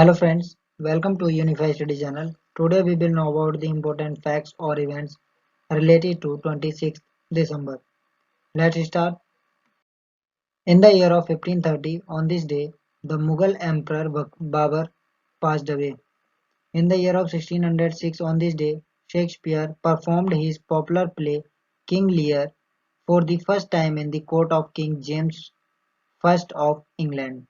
Hello friends, welcome to Unified Study Channel. Today we will know about the important facts or events related to 26th December. Let's start. In the year of 1530, on this day, the Mughal Emperor Babur passed away. In the year of 1606, on this day, Shakespeare performed his popular play King Lear for the first time in the court of King James I of England.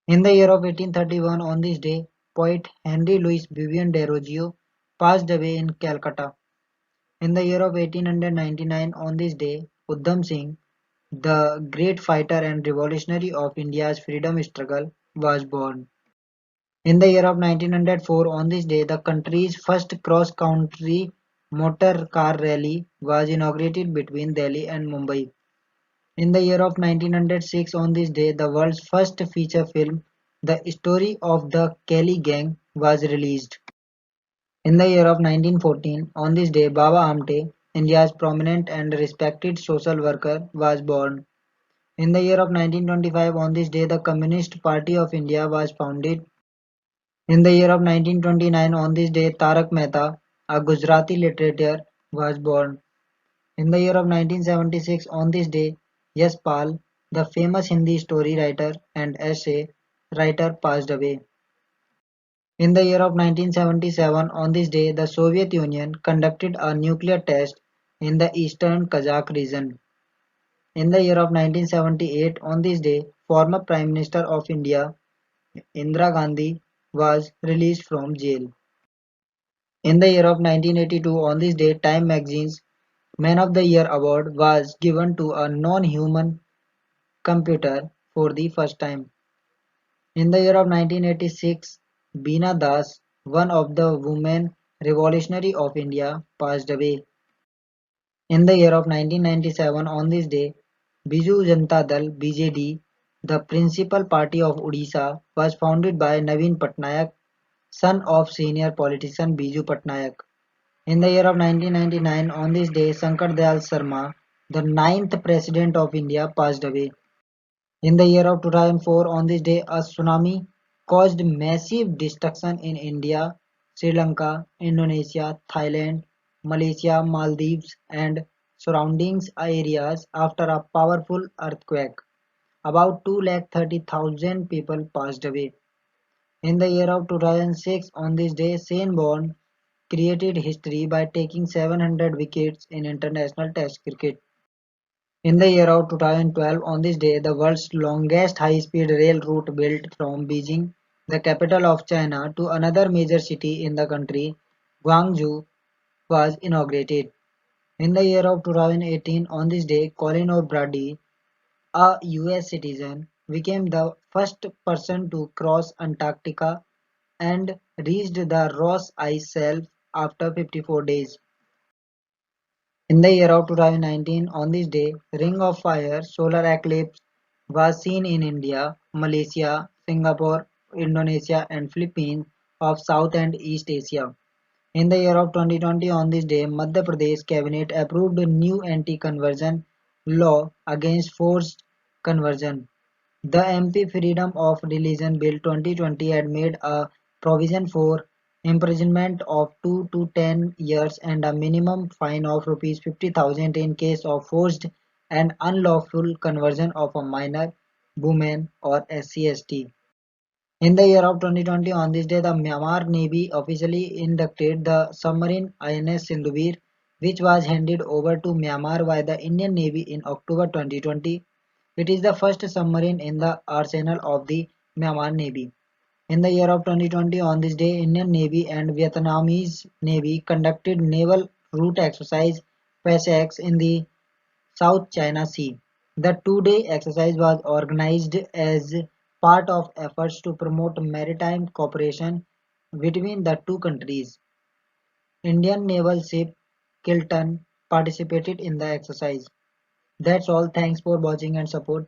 In the year of 1831, on this day, poet Henry Louis Vivian Desrosiers passed away in Calcutta. In the year of 1899, on this day, Udham Singh, the great fighter and revolutionary of India's freedom struggle, was born. In the year of 1904, on this day, the country's first cross-country motor car rally was inaugurated between Delhi and Mumbai. In the year of 1906, on this day, the world's first feature film, The Story of the Kelly Gang, was released. In the year of 1914, on this day, Baba Amte, India's prominent and respected social worker, was born. In the year of 1925, on this day, the Communist Party of India was founded. In the year of 1929, on this day, Tarak Mehta, a Gujarati literator, was born. In the year of 1976, on this day, Yash Pal, the famous Hindi story writer and essay writer, passed away. In the year of 1977, on this day, the Soviet Union conducted a nuclear test in the eastern Kazakh region. In the year of 1978, on this day, former Prime Minister of India, Indira Gandhi, was released from jail. In the year of 1982, on this day, Time magazine's Man of the Year award was given to a non-human computer for the first time. In the year of 1986, Beena Das, one of the women revolutionary of India, passed away. In the year of 1997, on this day, Biju Janata Dal (BJD), the principal party of Odisha, was founded by Naveen Patnaik, son of senior politician Biju Patnaik. In the year of 1999, on this day, Shankar Dayal Sharma, the ninth President of India, passed away. In the year of 2004, on this day, a tsunami caused massive destruction in India, Sri Lanka, Indonesia, Thailand, Malaysia, Maldives, and surrounding areas after a powerful earthquake. About 230,000 people passed away. In the year of 2006, on this day, Shane Warne created history by taking 700 wickets in international Test cricket. In the year of 2012, on this day, the world's longest high-speed rail route built from Beijing, the capital of China, to another major city in the country, Guangzhou, was inaugurated. In the year of 2018, on this day, Colin O'Brady, a US citizen, became the first person to cross Antarctica and reached the Ross Ice Shelf after 54 days. In the year of 2019, on this day, Ring of Fire solar eclipse was seen in India, Malaysia, Singapore, Indonesia and Philippines of South and East Asia. In the year of 2020, on this day, Madhya Pradesh cabinet approved a new anti-conversion law against forced conversion. The MP Freedom of Religion Bill 2020 had made a provision for imprisonment of 2 to 10 years and a minimum fine of Rs 50,000 in case of forced and unlawful conversion of a minor, woman or SC/ST. In the year of 2020, on this day, the Myanmar Navy officially inducted the submarine INS Sindhuvir, which was handed over to Myanmar by the Indian Navy in October 2020. It is the first submarine in the arsenal of the Myanmar Navy. In the year of 2020, on this day, Indian Navy and Vietnamese Navy conducted naval route exercise PASEX in the South China Sea. The two-day exercise was organized as part of efforts to promote maritime cooperation between the two countries. Indian naval ship Kilton participated in the exercise. That's all. Thanks for watching and support.